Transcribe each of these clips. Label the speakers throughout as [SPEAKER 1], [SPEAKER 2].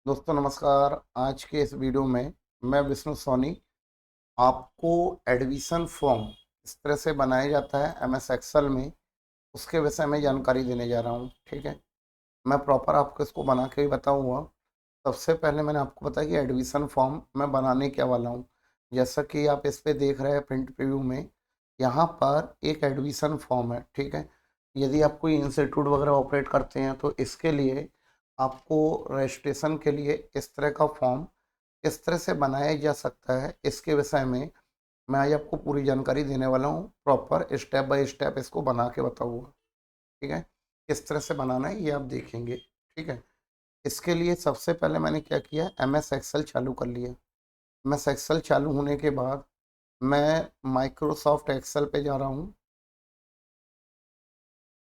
[SPEAKER 1] दोस्तों नमस्कार। आज के इस वीडियो में मैं विष्णु सोनी आपको एडमिशन फॉर्म किस तरह से बनाया जाता है एमएस एक्सेल में उसके विषय में जानकारी देने जा रहा हूँ। ठीक है, मैं प्रॉपर आपको इसको बना के भी बताऊँगा। सबसे पहले मैंने आपको बताया कि एडमिशन फॉर्म मैं बनाने क्या वाला हूँ। जैसा कि आप इस पे देख रहे हैं प्रिंट प्रीव्यू में, यहाँ पर एक एडमिशन फॉर्म है। ठीक है, यदि आप कोई इंस्टीट्यूट वगैरह ऑपरेट करते हैं तो इसके लिए आपको रजिस्ट्रेशन के लिए इस तरह का फॉर्म किस तरह से बनाया जा सकता है इसके विषय में मैं आज आपको पूरी जानकारी देने वाला हूँ। प्रॉपर स्टेप बाय स्टेप इसको बना के बताऊँगा। ठीक है, किस तरह से बनाना है ये आप देखेंगे। ठीक है, इसके लिए सबसे पहले मैंने क्या किया, एम एस एक्सेल चालू कर लिया। एम एस एक्सेल चालू होने के बाद मैं माइक्रोसॉफ्ट एक्सेल पे जा रहा हूँ।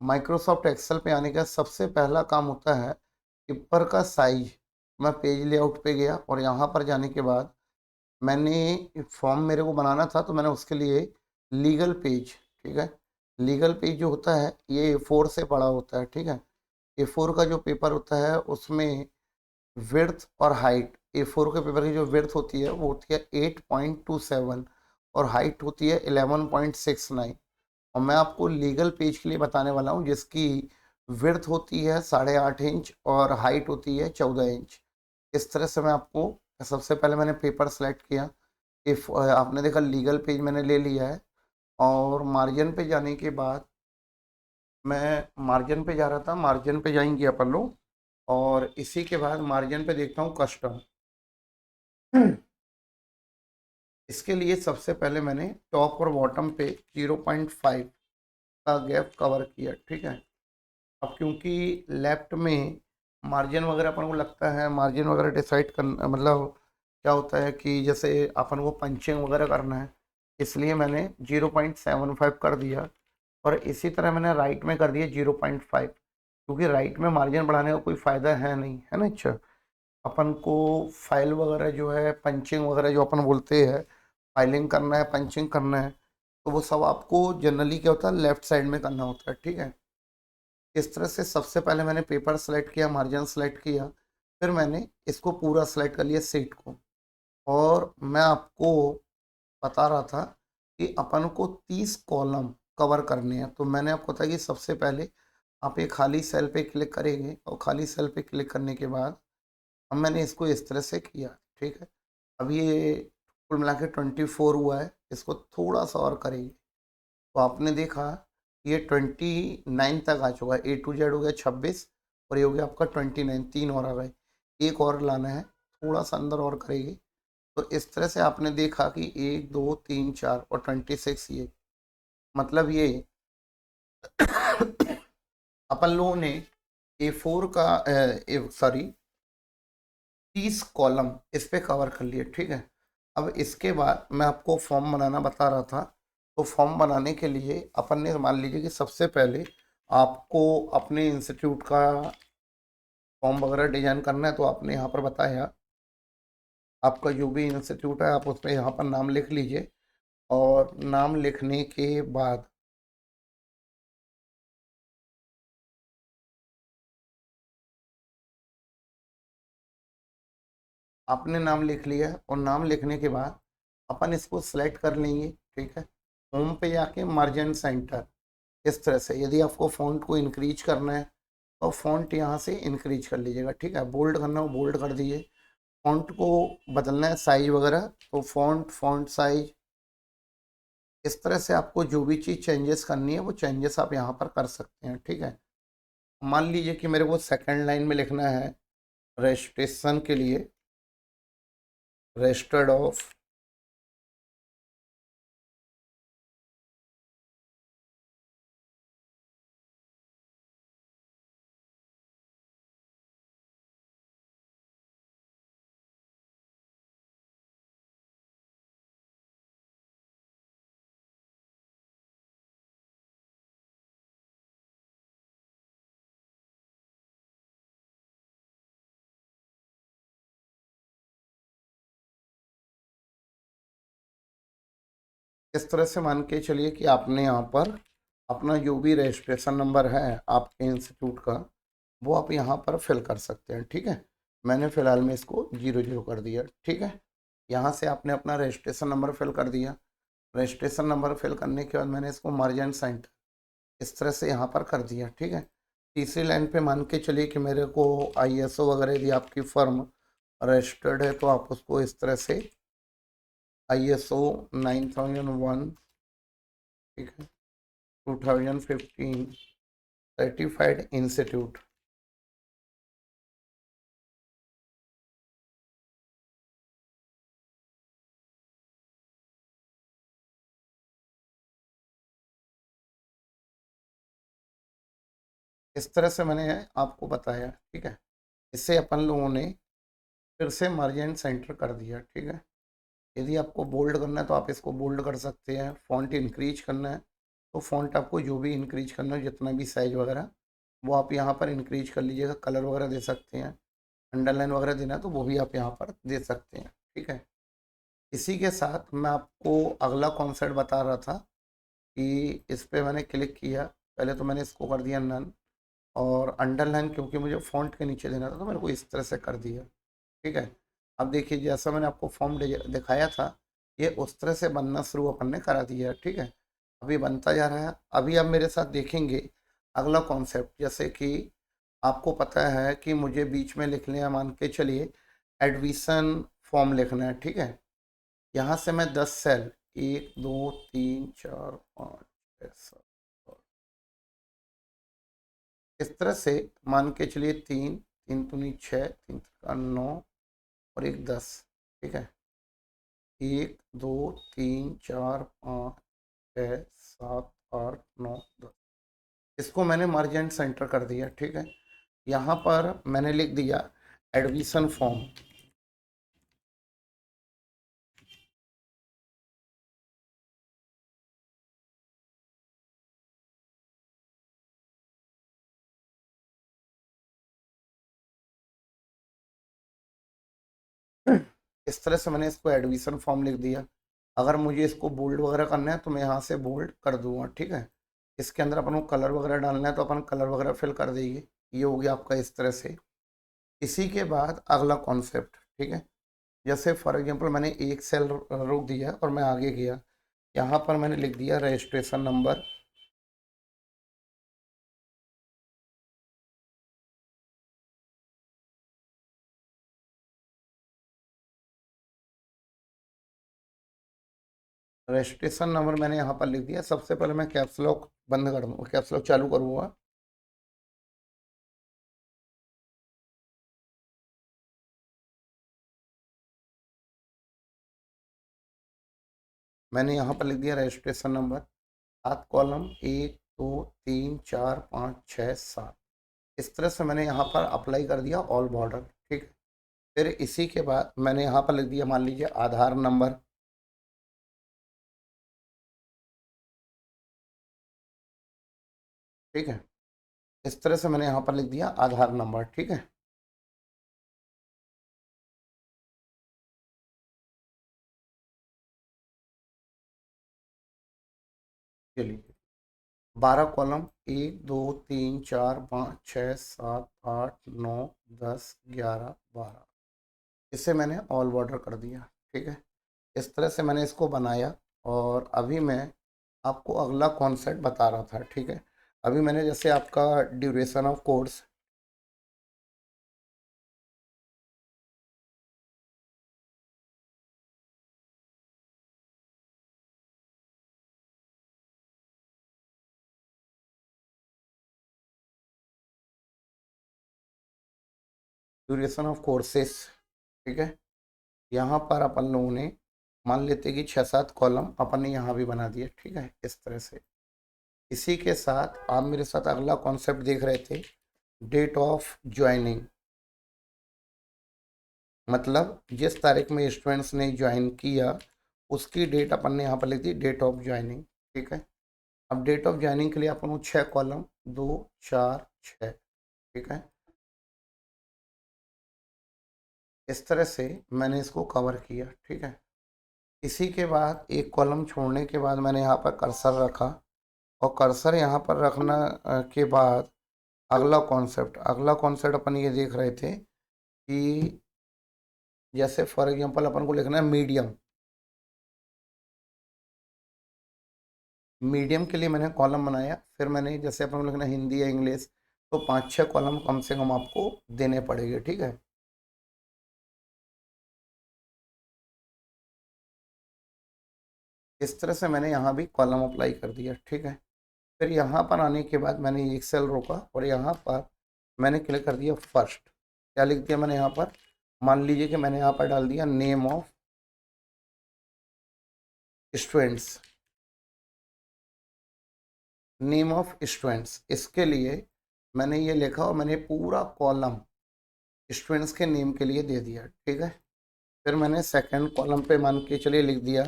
[SPEAKER 1] माइक्रोसॉफ्ट एक्सेल पे आने का सबसे पहला काम होता है ऊपर का साइज। मैं पेज लेआउट पे गया और यहाँ पर जाने के बाद मैंने फॉर्म मेरे को बनाना था तो मैंने उसके लिए लीगल पेज, ठीक है, लीगल पेज जो होता है ये A4 से बड़ा होता है। ठीक है, A4 का जो पेपर होता है उसमें विड्थ और हाइट, A4 के पेपर की जो विड्थ होती है वो होती है 8.27 और हाइट होती है 11.69। और मैं आपको लीगल पेज के लिए बताने वाला हूँ जिसकी विड्थ होती है 8.5 इंच और हाइट होती है 14 इंच। इस तरह से मैं आपको, सबसे पहले मैंने पेपर सेलेक्ट किया। इफ आपने देखा लीगल पेज मैंने ले लिया है और मार्जिन पे जाने के बाद मैं मार्जिन पे जा रहा था। मार्जिन पे जाएंगे अपन लोग और इसी के बाद मार्जिन पे देखता हूँ कस्टम। इसके लिए सबसे पहले मैंने टॉप और बॉटम पे 0.5 का गैप कवर किया। ठीक है, अब क्योंकि लेफ्ट में मार्जिन वगैरह अपन को लगता है, मार्जिन वगैरह डिसाइड करना मतलब क्या होता है कि जैसे अपन को पंचिंग वगैरह करना है, इसलिए मैंने 0.75 कर दिया। और इसी तरह मैंने राइट में कर दिया 0.5, क्योंकि राइट में मार्जिन बढ़ाने का कोई फ़ायदा है नहीं, है ना। अच्छा, अपन को फाइल वगैरह जो है, पंचिंग वगैरह जो अपन बोलते हैं, फाइलिंग करना है, पंचिंग करना है, तो वो सब आपको जनरली क्या होता है लेफ्ट साइड में करना होता है। ठीक है, इस तरह से सबसे पहले मैंने पेपर सेलेक्ट किया, मार्जिन सेलेक्ट किया, फिर मैंने इसको पूरा सेलेक्ट कर लिया सीट को। और मैं आपको बता रहा था कि अपन को 30 कॉलम कवर करने हैं, तो मैंने आपको बताया कि सबसे पहले आप एक खाली सेल पे क्लिक करेंगे और खाली सेल पे क्लिक करने के बाद अब मैंने इसको इस तरह से किया। ठीक है, अब ये कुल मिला के 24 हुआ है, इसको थोड़ा सा और करेंगे तो आपने देखा ये 29 तक आ चुका है। A to Z हो गया 26 और ये हो गया आपका 29, तीन और आ गए। एक और लाना है, थोड़ा सा अंदर और करेंगे तो इस तरह से आपने देखा कि 1 2 3 4 और 26 ये मतलब ये अपन लोगों ने A4 का सॉरी 30 कॉलम इस पे कवर कर लिए। ठीक है, अब इसके बाद मैं आपको फॉर्म बनाना बता रहा था। तो फॉर्म बनाने के लिए अपन ने मान लीजिए कि सबसे पहले आपको अपने इंस्टीट्यूट का फॉर्म वगैरह डिजाइन करना है, तो आपने यहाँ पर बताया आपका जो भी इंस्टीट्यूट है आप उसमें यहाँ पर नाम लिख लीजिए। और नाम लिखने के बाद आपने नाम लिख लिया और नाम लिखने के बाद अपन इसको सेलेक्ट कर लेंगे। ठीक है, होम पे जाके मार्जिन सेंटर, इस तरह से यदि आपको फ़ॉन्ट को इंक्रीज करना है तो फ़ॉन्ट यहाँ से इंक्रीज कर लीजिएगा। ठीक है, बोल्ड करना हो बोल्ड कर दीजिए, फ़ॉन्ट को बदलना है साइज वगैरह तो फ़ॉन्ट साइज, इस तरह से आपको जो भी चीज़ चेंजेस करनी है वो चेंजेस आप यहाँ पर कर सकते हैं। ठीक है, मान लीजिए कि मेरे को सेकंड लाइन में लिखना है रजिस्ट्रेशन के लिए रजिस्टर्ड ऑफ, इस तरह से मान के चलिए कि आपने यहाँ पर अपना जो भी रजिस्ट्रेशन नंबर है आपके इंस्टीट्यूट का वो आप यहाँ पर फिल कर सकते हैं। ठीक है, मैंने फ़िलहाल में इसको 00 कर दिया, ठीक है। यहाँ से आपने अपना रजिस्ट्रेशन नंबर फिल कर दिया। रजिस्ट्रेशन नंबर फिल करने के बाद मैंने इसको मर्ज एंड सेंटर इस तरह से यहाँ पर कर दिया, ठीक है। तीसरी लाइन पे मान के चलिए कि मेरे को आईएसओ वगैरह यदि आपकी फर्म रजिस्टर्ड है तो आप उसको इस तरह से आईएसओ 9001, ठीक है, 2015 सर्टिफाइड इंस्टीट्यूट, इस तरह से मैंने आपको बताया, ठीक है। इससे अपन लोगों ने फिर से मर्ज एंड सेंटर कर दिया, ठीक है। यदि आपको बोल्ड करना है तो आप इसको बोल्ड कर सकते हैं। फ़ॉन्ट इंक्रीज करना है तो फ़ॉन्ट आपको जो भी इंक्रीज करना है, जितना भी साइज वगैरह, वो आप यहाँ पर इंक्रीज कर लीजिएगा। कलर वगैरह दे सकते हैं, अंडरलाइन वगैरह देना है तो वो भी आप यहाँ पर दे सकते हैं, ठीक है। इसी के साथ मैं आपको अगला कॉन्सेप्ट बता रहा था कि इस पे मैंने क्लिक किया। पहले तो मैंने इसको कर दिया नन, और अंडरलाइन क्योंकि मुझे फ़ॉन्ट के नीचे देना था तो मेरे को इस तरह से कर दिया, ठीक है। अब देखिए जैसा मैंने आपको फॉर्म दिखाया था, ये उस तरह से बनना शुरू अपन ने करा दिया है, ठीक है। अभी बनता जा रहा है। अभी आप मेरे साथ देखेंगे अगला कॉन्सेप्ट, जैसे कि आपको पता है कि मुझे बीच में लिख लिया, मान के चलिए एडमिशन फॉर्म लिखना है, ठीक है। यहाँ से मैं 10 सेल 1 2 3 4 5 6 7 8 इस तरह से मान के चलिए 3 3 दूनी 6 3 का 9 और एक 10, ठीक है। 1 2 3 4 5 6 7 8 9 10, इसको मैंने मर्ज एंड सेंटर कर दिया, ठीक है। यहाँ पर मैंने लिख दिया एडमिशन फॉर्म। इस तरह से मैंने इसको एडमिशन फॉर्म लिख दिया। अगर मुझे इसको बोल्ड वगैरह करना है तो मैं यहाँ से बोल्ड कर दूंगा, ठीक है। इसके अंदर अपन को कलर वगैरह डालना है तो अपन कलर वगैरह फिल कर देंगे। ये हो गया आपका इस तरह से। इसी के बाद अगला कॉन्सेप्ट, ठीक है। जैसे फॉर एग्जांपल मैंने एक सेल रोक दिया और मैं आगे गया, यहाँ पर मैंने लिख दिया रजिस्ट्रेशन नंबर, रजिस्ट्रेशन नंबर मैंने यहाँ पर लिख दिया। सबसे पहले मैं कैप्स लॉक बंद कर दूँगा, कैप्स लॉक चालू करूँगा। मैंने यहाँ पर लिख दिया रजिस्ट्रेशन नंबर, 7 कॉलम 1 2 3 4 5 6 7, इस तरह से मैंने यहाँ पर अप्लाई कर दिया ऑल बॉर्डर, ठीक है। फिर इसी के बाद मैंने यहाँ पर लिख दिया मान लीजिए आधार नंबर, ठीक है। इस तरह से मैंने यहाँ पर लिख दिया आधार नंबर, ठीक है। चलिए 12 कॉलम 1 2 3 4 5 6 7 8 9 10 11 12, इसे मैंने ऑल बॉर्डर कर दिया, ठीक है। इस तरह से मैंने इसको बनाया। और अभी मैं आपको अगला कॉन्सेप्ट बता रहा था, ठीक है। अभी मैंने जैसे आपका duration of course, duration of courses, ठीक है। यहाँ पर अपन लोगों ने मान लेते कि 6-7 कॉलम अपन ने यहाँ भी बना दिए, ठीक है, इस तरह से। इसी के साथ आप मेरे साथ अगला कॉन्सेप्ट देख रहे थे, डेट ऑफ ज्वाइनिंग, मतलब जिस तारीख में स्टूडेंट्स ने ज्वाइन किया उसकी डेट अपन ने यहाँ पर लिख दी, डेट ऑफ ज्वाइनिंग, ठीक है। अब डेट ऑफ ज्वाइनिंग के लिए अपन को 6 कॉलम 2 4 6, ठीक है। इस तरह से मैंने इसको कवर किया, ठीक है। इसी के बाद एक कॉलम छोड़ने के बाद मैंने यहाँ पर कर्सर रखा, और कर्सर यहाँ पर रखना के बाद अगला कॉन्सेप्ट अपन ये देख रहे थे कि जैसे फॉर एग्जांपल अपन को लिखना है मीडियम। मीडियम के लिए मैंने कॉलम बनाया, फिर मैंने जैसे अपन को लिखना है हिंदी या इंग्लिश, तो 5-6 कॉलम कम से कम आपको देने पड़ेंगे, ठीक है। इस तरह से मैंने यहाँ भी कॉलम अप्लाई कर दिया, ठीक है। फिर यहाँ पर आने के बाद मैंने एक सेल रोका और यहाँ पर मैंने क्लिक कर दिया फर्स्ट। क्या लिख दिया मैंने यहाँ पर, मान लीजिए कि मैंने यहाँ पर डाल दिया name of students. Name of students, इसके लिए मैंने ये लिखा और मैंने पूरा कॉलम स्टूडेंट्स के नेम के लिए दे दिया, ठीक है। फिर मैंने सेकंड कॉलम पे मान के चलिए लिख दिया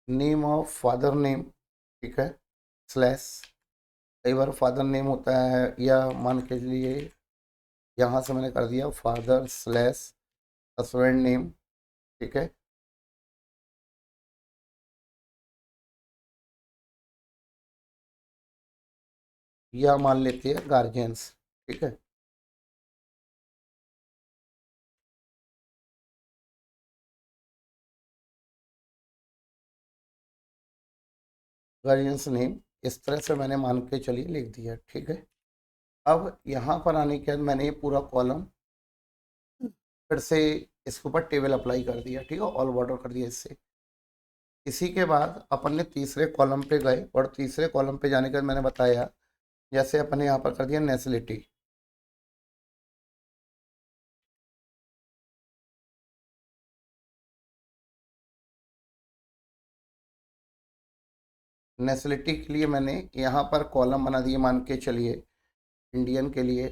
[SPEAKER 1] नेम ऑफ फादर नेम, ठीक है, स्लैश। कई बार फादर नेम होता है, या मान के लिए यहाँ से मैंने कर दिया फादर स्लैश हस्बैंड नेम, ठीक है। या मान लेते हैं गार्जियंस, ठीक है। गार्जियंस नेम, इस तरह से मैंने मान के चलिए लिख दिया, ठीक है। अब यहाँ पर आने के बाद मैंने ये पूरा कॉलम फिर से इसके ऊपर टेबल अप्लाई कर दिया, ठीक है, ऑल बॉर्डर कर दिया इससे। इसी के बाद अपन ने तीसरे कॉलम पे गए और तीसरे कॉलम पे जाने के बाद मैंने बताया, जैसे अपन ने यहाँ पर कर दिया नेशनलिटी। नेशनलिटी के लिए मैंने यहाँ पर कॉलम बना दिए, मान के चलिए इंडियन के लिए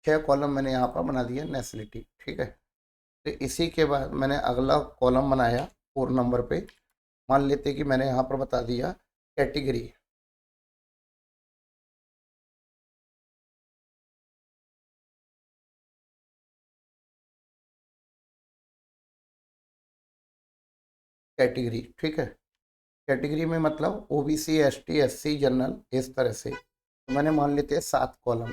[SPEAKER 1] 6 कॉलम मैंने यहाँ पर बना दिया नेशनलिटी, ठीक है। तो इसी के बाद मैंने अगला कॉलम बनाया 4 नंबर पे, मान लेते कि मैंने यहाँ पर बता दिया कैटेगरी। कैटेगरी, ठीक है। कैटेगरी में मतलब ओबीसी एसटी एससी जनरल, इस तरह से। तो मैंने मान लेते हैं 7 कॉलम।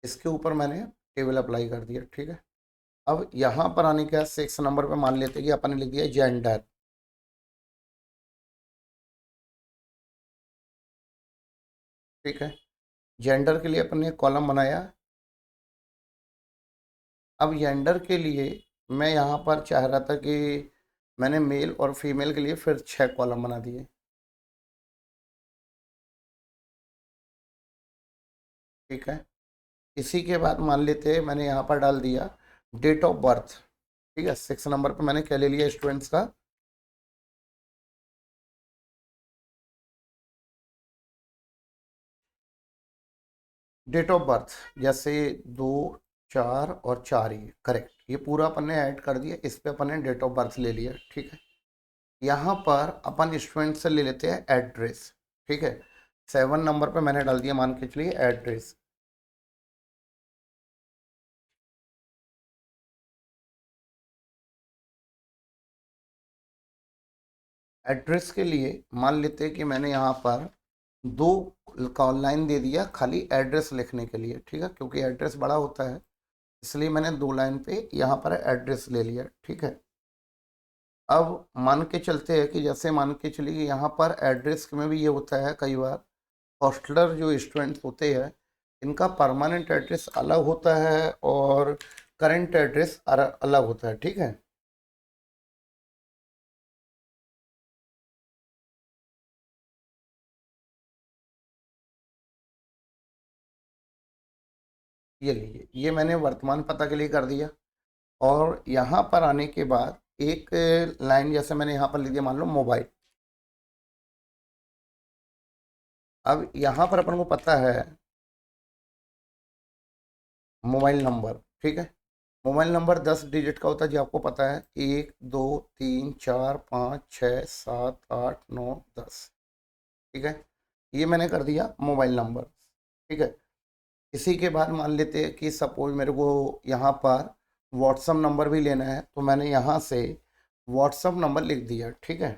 [SPEAKER 1] इसके ऊपर मैंने टेबल अप्लाई कर दिया, ठीक है। अब यहाँ पर आने के बाद 6 नंबर पे मान लेते हैं कि अपन ने लिख दिया जेंडर, ठीक है। जेंडर के लिए अपन ने कॉलम बनाया। अब जेंडर के लिए मैं यहाँ पर चाह रहा था कि मैंने मेल और फीमेल के लिए फिर 6 कॉलम बना दिए, ठीक है। इसी के बाद मान लेते हैं मैंने यहाँ पर डाल दिया डेट ऑफ बर्थ, ठीक है। 6 नंबर पे मैंने क्या ले लिया स्टूडेंट्स का, डेट ऑफ बर्थ। जैसे 2 4 और 4, ये करेक्ट, ये पूरा अपन ने ऐड कर दिया, इस पे अपन ने डेट ऑफ बर्थ ले लिया, ठीक है। यहाँ पर अपन स्टूडेंट से ले लेते हैं एड्रेस, ठीक है। 7 नंबर पे मैंने डाल दिया, मान के चलिए एड्रेस। एड्रेस के लिए मान लेते हैं कि मैंने यहाँ पर 2 लाइन दे दिया खाली एड्रेस लिखने के लिए, ठीक है, क्योंकि एड्रेस बड़ा होता है, इसलिए मैंने 2 लाइन पे यहाँ पर एड्रेस ले लिया, ठीक है। अब मान के चलते हैं कि जैसे मान के चलिए यहाँ पर एड्रेस में भी ये होता है, कई बार हॉस्टलर जो स्टूडेंट्स होते हैं इनका परमानेंट एड्रेस अलग होता है और करंट एड्रेस अलग होता है, ठीक है। ये लीजिए, ये मैंने वर्तमान पता के लिए कर दिया। और यहाँ पर आने के बाद एक लाइन जैसे मैंने यहाँ पर लिख दिया, मान लो मोबाइल। अब यहाँ पर अपन को पता है मोबाइल नंबर, ठीक है। मोबाइल नंबर 10 डिजिट का होता है, जो आपको पता है, 1 2 3 4 5 6 7 8 9 10, ठीक है। ये मैंने कर दिया मोबाइल नंबर, ठीक है। इसी के बाद मान लेते हैं कि सपोज मेरे को यहाँ पर व्हाट्सअप नंबर भी लेना है, तो मैंने यहाँ से व्हाट्सअप नंबर लिख दिया। ठीक है,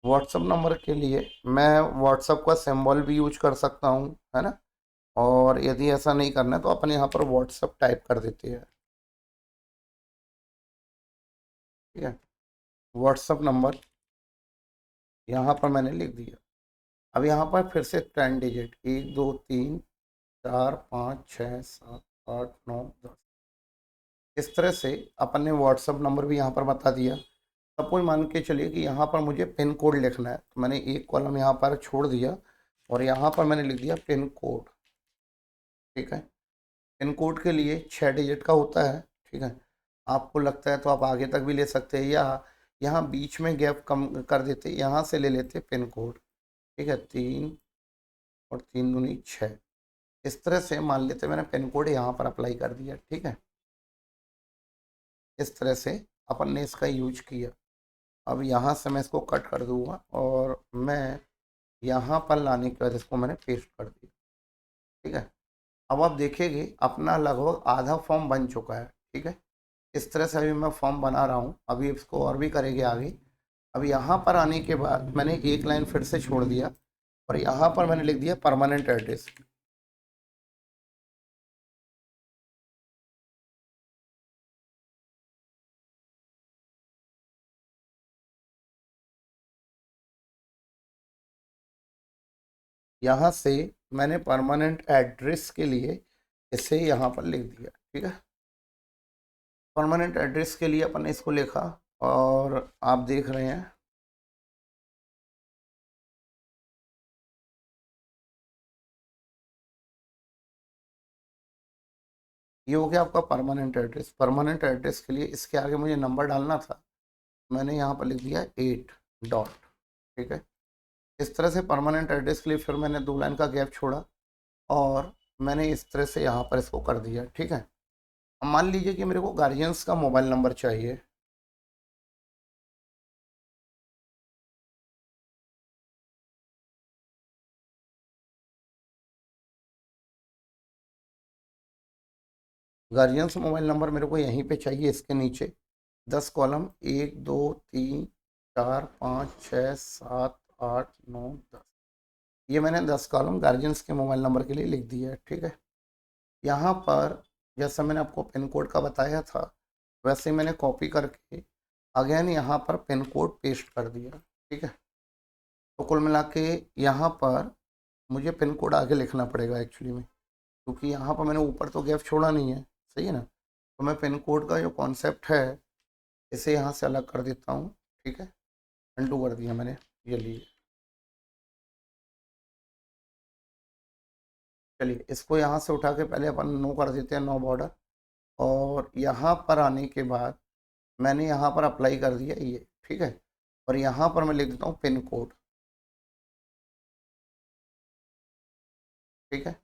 [SPEAKER 1] व्हाट्सअप नंबर के लिए मैं व्हाट्सअप का सिंबल भी यूज कर सकता हूँ, है ना। और यदि ऐसा नहीं करना है तो अपन यहाँ पर व्हाट्सअप टाइप कर देते हैं। ठीक है, व्हाट्सअप नंबर यहाँ पर मैंने लिख दिया। अब यहाँ पर फिर से 10 डिजिट, 1 2 3 4 5 6 7 8 9 10, इस तरह से अपन ने व्हाट्सअप नंबर भी यहाँ पर बता दिया। सपोज मान के चलिए कि यहाँ पर मुझे पिन कोड लिखना है, तो मैंने एक कॉलम यहाँ पर छोड़ दिया और यहाँ पर मैंने लिख दिया पिन कोड। ठीक है, पिन कोड के लिए 6 डिजिट का होता है। ठीक है, आपको लगता है तो आप आगे तक भी ले सकते हैं, या यहाँ बीच में गैप कम कर देते, यहाँ से ले लेते पिन कोड। ठीक है, 3 और 3 दूनी 6, इस तरह से मान लेते मैंने पिन कोड यहाँ पर अप्लाई कर दिया। ठीक है, इस तरह से अपन ने इसका यूज किया। अब यहाँ से मैं इसको कट कर दूंगा और मैं यहाँ पर लाने के बाद इसको मैंने पेस्ट कर दिया। ठीक है, अब आप देखेंगे अपना लगभग आधा फॉर्म बन चुका है। ठीक है, इस तरह से अभी मैं फॉर्म बना रहा हूँ, अभी इसको और भी करेंगे आगे। अब यहाँ पर आने के बाद मैंने एक लाइन फिर से छोड़ दिया और यहाँ पर मैंने लिख दिया परमानेंट एड्रेस। यहाँ से मैंने परमानेंट एड्रेस के लिए इसे यहाँ पर लिख दिया। ठीक है, परमानेंट एड्रेस के लिए अपन ने इसको लिखा और आप देख रहे हैं ये हो गया आपका परमानेंट एड्रेस। परमानेंट एड्रेस के लिए इसके आगे मुझे नंबर डालना था, मैंने यहाँ पर लिख दिया 8 डॉट। ठीक है, इस तरह से परमानेंट एड्रेस के लिए फिर मैंने 2 लाइन का गैप छोड़ा और मैंने इस तरह से यहाँ पर इसको कर दिया। ठीक है, अब मान लीजिए कि मेरे को गार्जियंस का मोबाइल नंबर चाहिए। गार्जियंस मोबाइल नंबर मेरे को यहीं पे चाहिए, इसके नीचे 10 कॉलम, 1 2 3 4 5 6 7 8 9 10, ये मैंने 10 कॉलम गार्जियंस के मोबाइल नंबर के लिए लिख दिया है। ठीक है, यहाँ पर जैसा मैंने आपको पिन कोड का बताया था वैसे ही मैंने कॉपी करके अगेन यहाँ पर पिन कोड पेस्ट कर दिया। ठीक है, तो कुल मिला के यहाँ पर मुझे पिन कोड आगे लिखना पड़ेगा एक्चुअली में, क्योंकि यहाँ पर मैंने ऊपर तो गैप छोड़ा नहीं है। सही है ना, तो मैं पिन कोड का जो कॉन्सेप्ट है इसे यहाँ से अलग कर देता हूँ। ठीक है, अनडू कर दिया मैंने, ये लिए। चलिए इसको यहाँ से उठा के पहले अपन नो कर देते हैं, नो बॉर्डर। और यहाँ पर आने के बाद मैंने यहाँ पर अप्लाई कर दिया ये। ठीक है, और यहाँ पर मैं लिख देता हूँ पिन कोड। ठीक है,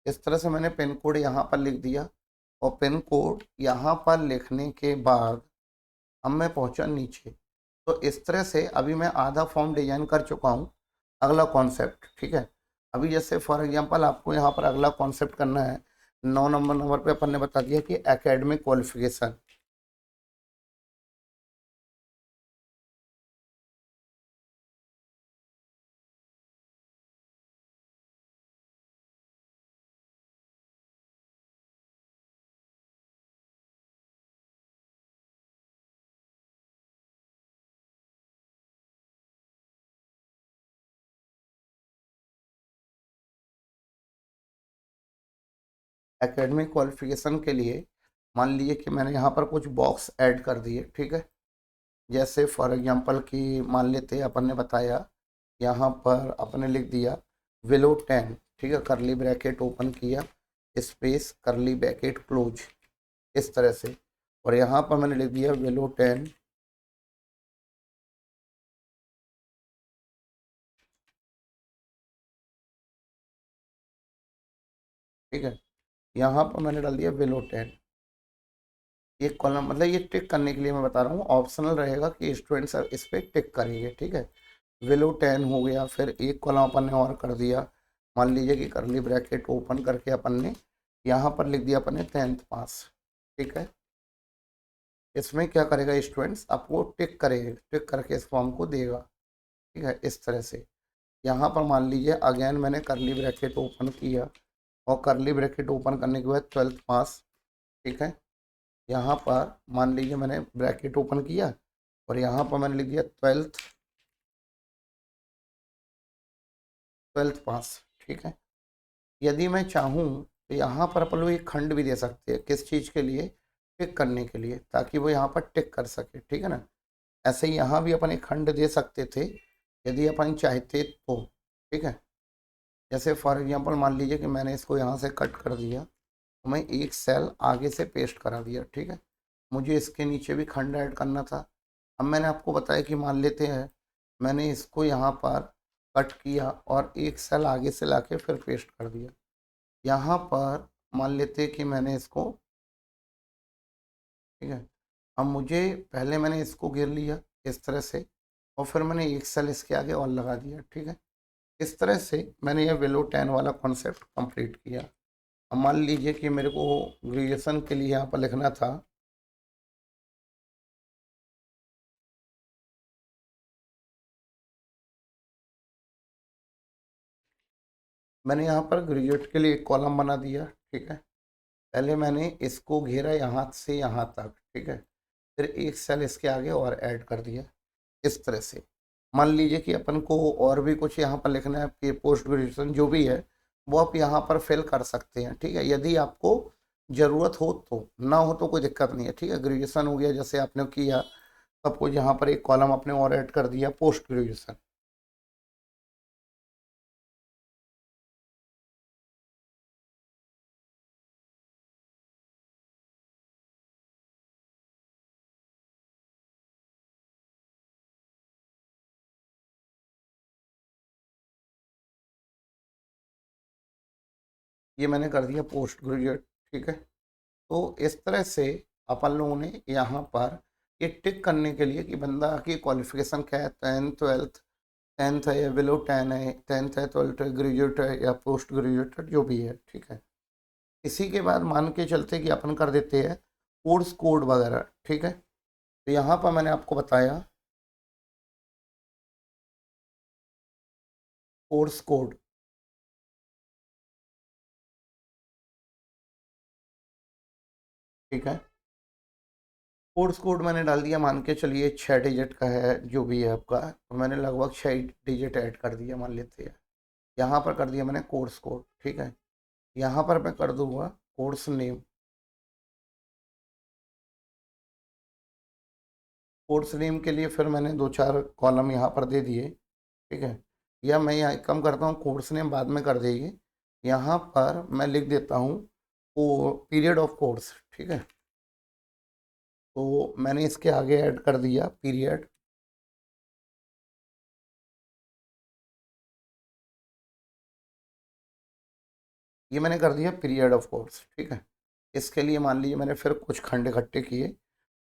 [SPEAKER 1] इस तरह से मैंने पिन कोड यहाँ पर लिख दिया और पिन कोड यहाँ पर लिखने के बाद अब मैं पहुँचा नीचे। तो इस तरह से अभी मैं आधा फॉर्म डिजाइन कर चुका हूँ। अगला कॉन्सेप्ट, ठीक है, अभी जैसे फॉर एग्जांपल आपको यहाँ पर अगला कॉन्सेप्ट करना है। 9 नंबर पे अपन ने बता दिया कि एकेडमिक क्वालिफिकेशन। एकेडमिक क्वालिफिकेशन के लिए मान लीजिए कि मैंने यहाँ पर कुछ बॉक्स ऐड कर दिए। ठीक है, जैसे फॉर एग्जांपल कि मान लेते अपन ने बताया यहाँ पर अपने लिख दिया विलो 10। ठीक है, करली ब्रैकेट ओपन किया, स्पेस करली ब्रैकेट क्लोज, इस तरह से। और यहाँ पर मैंने लिख दिया विलो 10 ठीक है, यहाँ पर मैंने डाल दिया विलो 10। एक कॉलम मतलब ये टिक करने के लिए मैं बता रहा हूँ, ऑप्शनल रहेगा कि स्टूडेंट्स इस पर टिक करेंगे। ठीक है, विलो 10 हो गया, फिर एक कॉलम अपन ने और कर दिया मान लीजिए कि करली ब्रैकेट ओपन करके अपन ने यहाँ पर लिख दिया अपन ने 10th पास। ठीक है, इसमें क्या करेगा स्टूडेंट्स, आपको टिक करेगा, टिक करके इस फॉर्म को देगा। ठीक है, इस तरह से यहाँ पर मान लीजिए अगेन मैंने करली ब्रैकेट ओपन किया और करली ब्रैकेट ओपन करने के बाद 12th पास। ठीक है, यहाँ पर मान लीजिए मैंने ब्रैकेट ओपन किया और यहाँ पर मैंने लिख दिया 12th पास। ठीक है, यदि मैं चाहूँ तो यहाँ पर अपन लोग एक खंड भी दे सकते हैं, किस चीज़ के लिए, टिक करने के लिए, ताकि वो यहाँ पर टिक कर सके। ठीक है ना, ऐसे ही यहाँ भी अपन एक खंड दे सकते थे यदि अपन चाहते तो। ठीक है, जैसे फॉर एग्जांपल मान लीजिए कि मैंने इसको यहाँ से कट कर दिया, तो मैं एक सेल आगे से पेस्ट करा दिया। ठीक है, मुझे इसके नीचे भी खंड ऐड करना था। अब मैंने आपको बताया कि मान लेते हैं मैंने इसको यहाँ पर कट किया और एक सेल आगे से लाके फिर पेस्ट कर दिया। यहाँ पर मान लेते हैं कि मैंने इसको, ठीक है, अब मुझे पहले मैंने इसको घेर लिया इस तरह से और फिर मैंने एक सेल इसके आगे और लगा दिया। ठीक है, इस तरह से मैंने यह बेलो 10 वाला कॉन्सेप्ट कंप्लीट किया। अब मान लीजिए कि मेरे को ग्रेजुएशन के लिए यहाँ पर लिखना था, मैंने यहाँ पर ग्रेजुएट के लिए एक कॉलम बना दिया। ठीक है, पहले मैंने इसको घेरा यहाँ से यहाँ तक। ठीक है, फिर एक सेल इसके आगे और ऐड कर दिया इस तरह से। मान लीजिए कि अपन को और भी कुछ यहाँ पर लिखना है कि पोस्ट ग्रेजुएशन जो भी है वो आप यहाँ पर फिल कर सकते हैं। ठीक है, यदि आपको ज़रूरत हो तो, ना हो तो कोई दिक्कत नहीं है। ठीक है, ग्रेजुएशन हो गया जैसे आपने किया, सबको यहाँ पर एक कॉलम आपने और ऐड कर दिया पोस्ट ग्रेजुएशन। ये मैंने कर दिया पोस्ट ग्रेजुएट। ठीक है, तो इस तरह से अपन लोगों ने यहाँ पर ये टिक करने के लिए कि बंदा की क्वालिफिकेशन क्या है, 10th 12th, 10th है या बिलो 10 है, 10th है, 12th है, ग्रेजुएट है या पोस्ट ग्रेजुएट है, जो भी है। ठीक है, इसी के बाद मान के चलते कि अपन कर देते हैं कोर्स कोड वगैरह। ठीक है, तो यहाँ पर मैंने आपको बताया कोर्स कोड। ठीक है, कोर्स कोड मैंने डाल दिया, मान के चलिए 6 डिजिट का है जो भी है आपका, तो मैंने लगभग 6 डिजिट ऐड कर दिया मान लेते हैं। यहाँ पर कर दिया मैंने कोर्स कोड। ठीक है, यहाँ पर मैं कर दूंगा कोर्स नेम। कोर्स नेम के लिए फिर मैंने 2 4 कॉलम यहाँ पर दे दिए। ठीक है, या मैं यहाँ कम करता हूँ, कोर्स नेम बाद में कर देंगे। यहाँ पर मैं लिख देता हूँ वो पीरियड ऑफ कोर्स। ठीक है, तो मैंने इसके आगे ऐड कर दिया पीरियड। ये मैंने कर दिया पीरियड ऑफ कोर्स। ठीक है, इसके लिए मान लीजिए मैंने फिर कुछ खंड इकट्ठे किए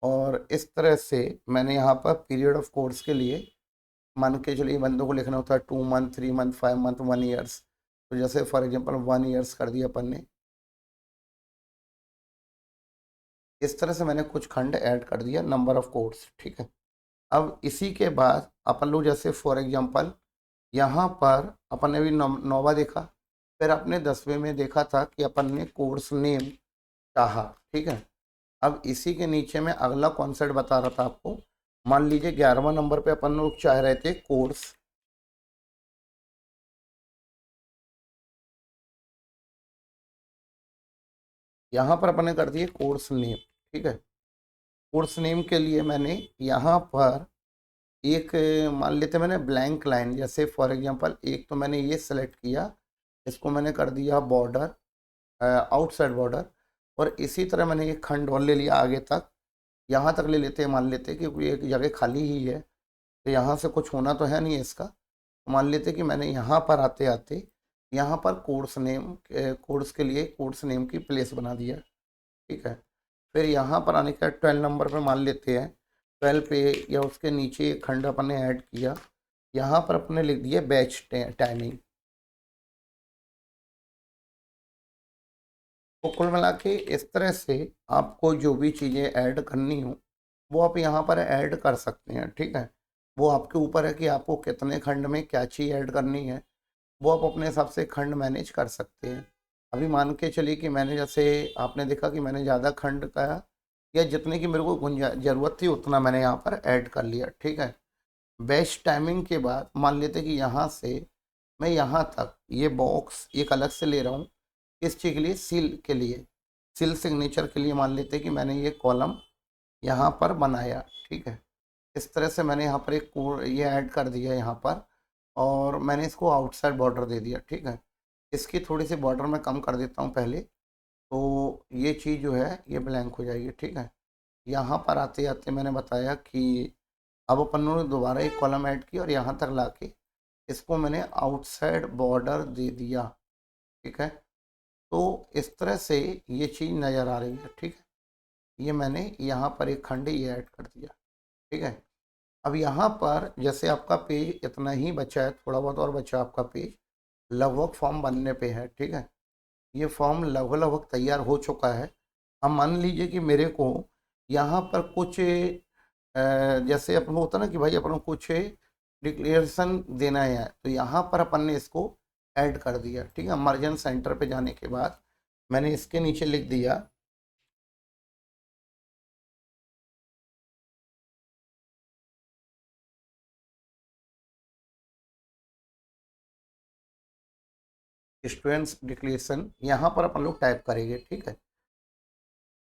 [SPEAKER 1] और इस तरह से मैंने यहाँ पर पीरियड ऑफ कोर्स के लिए मान के चलिए बंदों को लिखना होता है 2 मंथ, 3 मंथ, 5 मंथ, 1 ईयर्स। तो जैसे फॉर एग्जांपल 1 ईयर्स कर दिया अपन ने। इस तरह से मैंने कुछ खंड ऐड कर दिया, नंबर ऑफ कोर्स। ठीक है, अब इसी के बाद अपन लोग जैसे फॉर एग्जांपल यहाँ पर अपन ने भी नौवा देखा, फिर अपने 10वें में देखा था कि अपन ने कोर्स नेम चाहा। ठीक है, अब इसी के नीचे में अगला कॉन्सेप्ट बता रहा था आपको। मान लीजिए 11वां नंबर पे अपन लोग चाह रहे थे कोर्स, यहाँ पर अपन ने कर दिए कोर्स नेम। ठीक है, कोर्स नेम के लिए मैंने यहाँ पर एक मान लेते मैंने ब्लैंक लाइन, जैसे फॉर एग्जांपल एक तो मैंने ये सेलेक्ट किया, इसको मैंने कर दिया बॉर्डर, आउटसाइड बॉर्डर। और इसी तरह मैंने एक खंड और ले लिया आगे तक, यहाँ तक ले लेते हैं, मान लेते हैं कि कोई एक जगह खाली ही है तो यहाँ से कुछ होना तो है नहीं इसका। तो मान लेते कि मैंने यहाँ पर आते आते यहाँ पर कोर्स नेम, कोर्स के लिए कोर्स नेम की प्लेस बना दिया। ठीक है, फिर यहाँ पर आने का 12 नंबर पे मान लेते हैं, 12 पे या उसके नीचे एक खंड अपन ने ऐड किया, यहाँ पर अपने लिख दिया बैच टाइमिंग। तो कुल मिला के इस तरह से आपको जो भी चीज़ें ऐड करनी हो वो आप यहाँ पर ऐड कर सकते हैं, ठीक है। वो आपके ऊपर है कि आपको कितने खंड में क्या चीज़ ऐड करनी है, वो आप अपने हिसाब से खंड मैनेज कर सकते हैं। अभी मान के चलिए कि मैंने जैसे आपने देखा कि मैंने ज़्यादा खंड का या जितने की मेरे को ज़रूरत थी उतना मैंने यहाँ पर ऐड कर लिया, ठीक है। बेस्ट टाइमिंग के बाद मान लेते कि यहाँ से मैं यहाँ तक ये बॉक्स एक अलग से ले रहा हूँ, इस चीज़ के लिए सील के लिए, सील सिग्नेचर के लिए मान लेते कि मैंने ये कॉलम यहाँ पर बनाया, ठीक है। इस तरह से मैंने यहाँ पर एक कोड ये ऐड कर दिया यहाँ पर, और मैंने इसको आउटसाइड बॉर्डर दे दिया, ठीक है। इसकी थोड़ी सी बॉर्डर मैं कम कर देता हूँ पहले, तो ये चीज़ जो है ये ब्लैंक हो जाएगी, ठीक है। यहाँ पर आते आते मैंने बताया कि अब अपन ने दोबारा एक कॉलम ऐड किया और यहाँ तक लाके इसको मैंने आउटसाइड बॉर्डर दे दिया, ठीक है। तो इस तरह से ये चीज़ नज़र आ रही है, ठीक है। ये मैंने यहाँ पर एक खंड ये ऐड कर दिया, ठीक है। अब यहाँ पर जैसे आपका पेज इतना ही बचा है, थोड़ा बहुत और बचा आपका पेज, लगभग फॉर्म बनने पे है, ठीक है। ये फॉर्म लगभग लगभग तैयार हो चुका है। अब मान लीजिए कि मेरे को यहाँ पर कुछ जैसे अपन को होता ना कि भाई अपन को कुछ डिक्लेरेशन देना है, तो यहाँ पर अपन ने इसको ऐड कर दिया, ठीक है। मर्जन सेंटर पे जाने के बाद मैंने इसके नीचे लिख दिया स्टूडेंट्स डिक्लेरेशन, यहाँ पर अपन लोग टाइप करेंगे, ठीक है।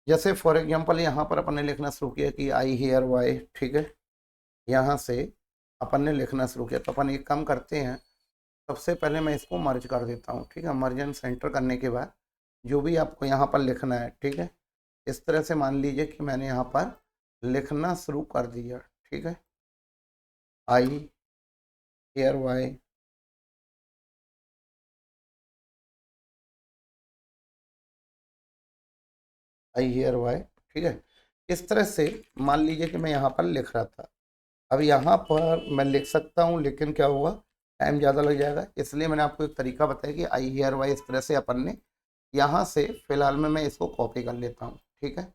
[SPEAKER 1] जैसे फॉर एग्जांपल यहाँ पर अपन ने लिखना शुरू किया कि आई हेयर वाई, ठीक है। यहाँ से अपन ने लिखना शुरू किया, तो अपन एक काम करते हैं, सबसे पहले मैं इसको मर्ज कर देता हूँ, ठीक है। मर्जन सेंटर करने के बाद जो भी आपको यहाँ पर लिखना है, ठीक है, इस तरह से मान लीजिए कि मैंने यहाँ पर लिखना शुरू कर दिया, ठीक है। आई हेयर वाई, आई हेयर वाई, ठीक है। इस तरह से मान लीजिए कि मैं यहाँ पर लिख रहा था। अब यहाँ पर मैं लिख सकता हूँ, लेकिन क्या होगा, टाइम ज़्यादा लग जाएगा, इसलिए मैंने आपको एक तरीका बताया कि आई हेयर वाई इस तरह से अपन ने यहाँ से फिलहाल में मैं इसको कॉपी कर लेता हूँ, ठीक है।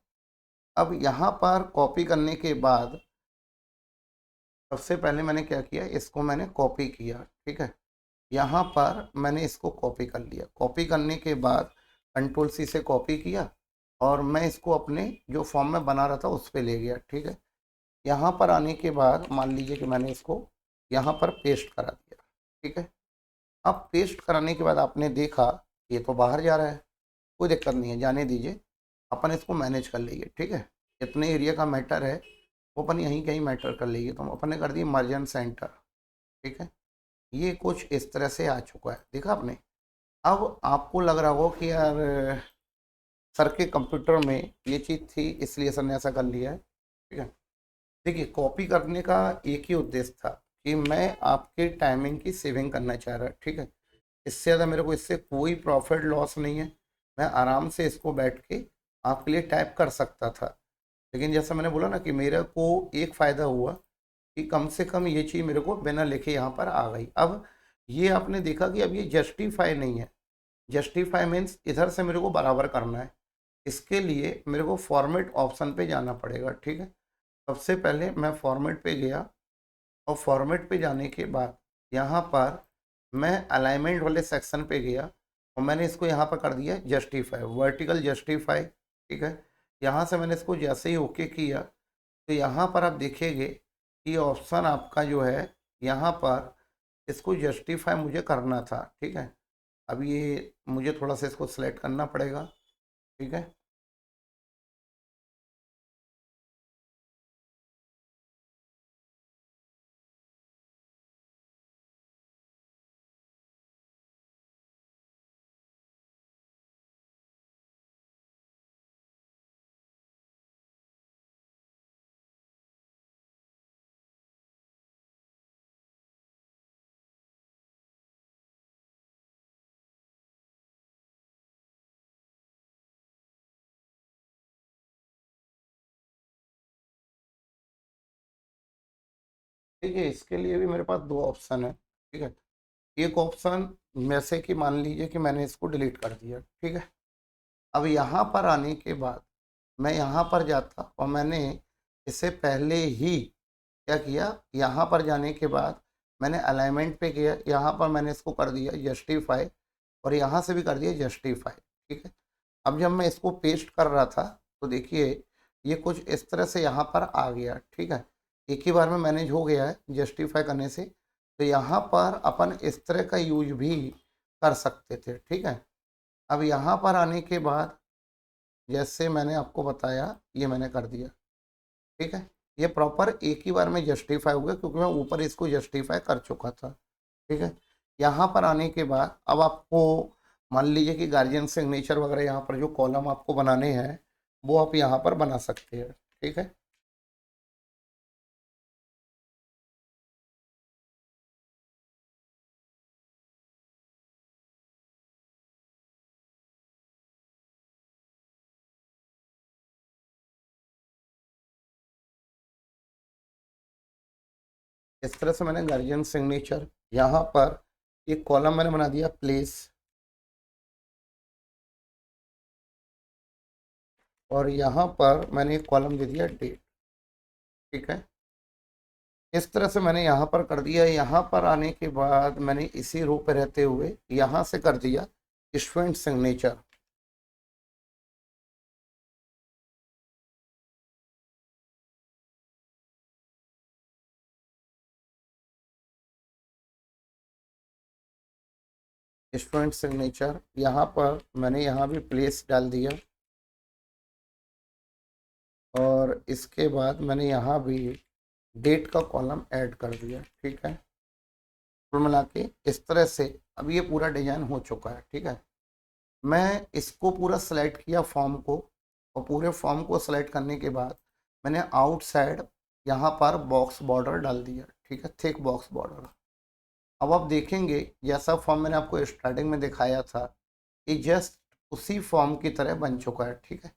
[SPEAKER 1] अब यहाँ पर कॉपी करने के बाद सबसे पहले मैंने क्या किया, इसको मैंने कॉपी किया, ठीक है। यहाँ पर मैंने इसको कॉपी कर लिया, कॉपी करने के बाद कंट्रोल सी से कॉपी किया और मैं इसको अपने जो फॉर्म में बना रहा था उस पर ले गया, ठीक है। यहाँ पर आने के बाद मान लीजिए कि मैंने इसको यहाँ पर पेस्ट करा दिया, ठीक है। अब पेस्ट कराने के बाद आपने देखा ये तो बाहर जा रहा है, कोई दिक्कत नहीं है, जाने दीजिए, अपन इसको मैनेज कर लेंगे, ठीक है। इतने एरिया का मैटर है वो अपन यहीं कहीं मैटर कर लेंगे, तो अपन ने कर दिया मर्जन सेंटर, ठीक है। ये कुछ इस तरह से आ चुका है, देखा आपने। अब आपको लग रहा हो कि यार सर के कंप्यूटर में ये चीज़ थी इसलिए सर ने ऐसा कर लिया है, ठीक है। देखिए कॉपी करने का एक ही उद्देश्य था कि मैं आपके टाइमिंग की सेविंग करना चाह रहा, ठीक है। इससे ज़्यादा मेरे को इससे कोई प्रॉफिट लॉस नहीं है, मैं आराम से इसको बैठ के आपके लिए टाइप कर सकता था। लेकिन जैसा मैंने बोला ना कि मेरे को एक फ़ायदा हुआ कि कम से कम ये चीज़ मेरे को बिना लिखे यहाँ पर आ गई। अब ये आपने देखा कि अब ये जस्टिफाई नहीं है, जस्टिफाई मीन्स इधर से मेरे को बराबर करना है। इसके लिए मेरे को फॉर्मेट ऑप्शन पे जाना पड़ेगा, ठीक है। सबसे पहले मैं फॉर्मेट पे गया और फॉर्मेट पे जाने के बाद यहाँ पर मैं अलाइनमेंट वाले सेक्शन पे गया और मैंने इसको यहाँ पर कर दिया जस्टिफाई, वर्टिकल जस्टिफाई, ठीक है। यहाँ से मैंने इसको जैसे ही ओके किया तो यहाँ पर आप देखेंगे कि ऑप्शन आपका जो है यहाँ पर इसको जस्टिफाई मुझे करना था, ठीक है। अब ये मुझे थोड़ा सा इसको सिलेक्ट करना पड़ेगा, ठीक है। ठीक है, इसके लिए भी मेरे पास दो ऑप्शन है, ठीक है। एक ऑप्शन में से कि मान लीजिए कि मैंने इसको डिलीट कर दिया, ठीक है। अब यहाँ पर आने के बाद मैं यहाँ पर जाता और मैंने इससे पहले ही क्या किया, यहाँ पर जाने के बाद मैंने अलाइनमेंट पे किया, यहाँ पर मैंने इसको कर दिया जस्टिफाई और यहाँ से भी कर दिया जस्टिफाई। ठीक है, अब जब मैं इसको पेस्ट कर रहा था तो देखिए ये कुछ इस तरह से यहाँ पर आ गया। ठीक है, एक ही बार में मैनेज हो गया है जस्टिफाई करने से। तो यहाँ पर अपन इस तरह का यूज भी कर सकते थे। ठीक है, अब यहाँ पर आने के बाद जैसे मैंने आपको बताया ये मैंने कर दिया। ठीक है, ये प्रॉपर एक ही बार में जस्टिफाई हो गया क्योंकि मैं ऊपर इसको जस्टिफाई कर चुका था। ठीक है, यहाँ पर आने के बाद अब आपको मान लीजिए कि गार्जियन सिग्नेचर वगैरह यहाँ पर जो कॉलम आपको बनाने हैं वो आप यहाँ पर बना सकते हैं। ठीक है, इस तरह से मैंने गार्जियन सिग्नेचर यहाँ पर एक कॉलम मैंने बना दिया प्लेस और यहाँ पर मैंने एक कॉलम दे दिया डेट। ठीक है, इस तरह से मैंने यहाँ पर कर दिया। यहाँ पर आने के बाद मैंने इसी रो पे रहते हुए यहाँ से कर दिया स्टूडेंट सिग्नेचर। स्टूडेंट सिग्नेचर यहाँ पर मैंने यहाँ भी प्लेस डाल दिया और इसके बाद मैंने यहाँ भी डेट का कॉलम ऐड कर दिया। ठीक है, कुल मिला के इस तरह से अब ये पूरा डिजाइन हो चुका है। ठीक है, मैं इसको पूरा सेलेक्ट किया फॉर्म को और पूरे फॉर्म को सेलेक्ट करने के बाद मैंने आउटसाइड यहाँ पर बॉक्स बॉर्डर डाल दिया। ठीक है, थिक बॉक्स बॉर्डर। अब आप देखेंगे जैसा फॉर्म मैंने आपको स्टार्टिंग में दिखाया था ये जस्ट उसी फॉर्म की तरह बन चुका है। ठीक है,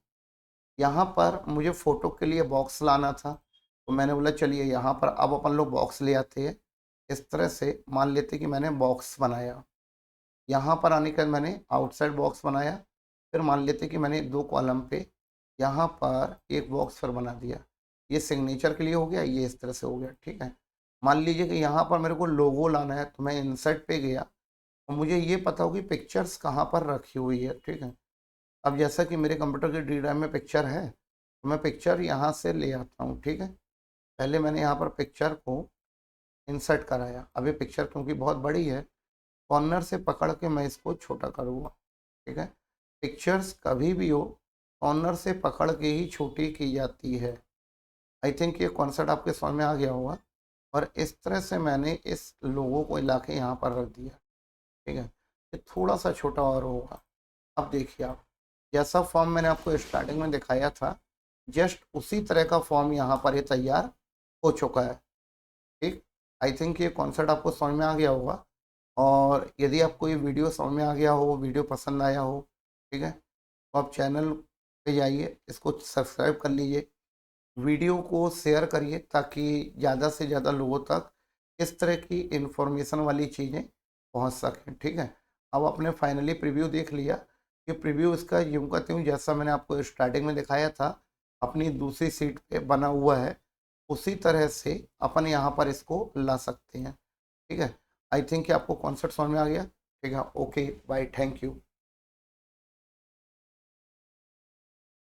[SPEAKER 1] यहाँ पर मुझे फ़ोटो के लिए बॉक्स लाना था तो मैंने बोला चलिए यहाँ पर अब अपन लोग बॉक्स ले आते हैं। इस तरह से मान लेते कि मैंने बॉक्स बनाया, यहाँ पर आने के बाद मैंने आउटसाइड बॉक्स बनाया, फिर मान लेते कि मैंने दो कॉलम पे यहाँ पर एक बॉक्स फिर बना दिया। ये सिग्नेचर के लिए हो गया, ये इस तरह से हो गया। ठीक है, मान लीजिए कि यहाँ पर मेरे को लोगो लाना है तो मैं इंसर्ट पे गया और मुझे ये पता हो कि पिक्चर्स कहाँ पर रखी हुई है। ठीक है, अब जैसा कि मेरे कंप्यूटर के डी ड्राइव में पिक्चर है तो मैं पिक्चर यहाँ से ले आता हूँ। ठीक है, पहले मैंने यहाँ पर पिक्चर को इंसर्ट कराया। अब ये पिक्चर क्योंकि बहुत बड़ी है कॉर्नर से पकड़ के मैं इसको छोटा करूँगा। ठीक है, पिक्चर्स कभी भी हो कॉर्नर से पकड़ के ही छोटी की जाती है। आई थिंक ये कॉन्सेप्ट आपके समझ में आ गया होगा। और इस तरह से मैंने इस लोगो को ला के यहाँ पर रख दिया। ठीक है, ये थोड़ा सा छोटा और होगा। अब देखिए आप जैसा फॉर्म मैंने आपको स्टार्टिंग में दिखाया था जस्ट उसी तरह का फॉर्म यहाँ पर ये तैयार हो चुका है। ठीक, आई थिंक ये कॉन्सेप्ट आपको समझ में आ गया होगा। और यदि आपको ये वीडियो समझ में आ गया हो, वीडियो पसंद आया हो, ठीक है, तो आप चैनल पे जाइए, इसको सब्सक्राइब कर लीजिए, वीडियो को शेयर करिए ताकि ज़्यादा से ज़्यादा लोगों तक इस तरह की इंफॉर्मेशन वाली चीज़ें पहुंच सकें। ठीक है, अब आपने फाइनली प्रीव्यू देख लिया कि प्रीव्यू इसका यूँ का त्यों जैसा मैंने आपको स्टार्टिंग में दिखाया था अपनी दूसरी सीट पे बना हुआ है उसी तरह से अपन यहाँ पर इसको ला सकते हैं। ठीक है, आई थिंक कि आपको कॉन्सेप्ट समझ में आ गया। ठीक है, ओके बाय, थैंक यू।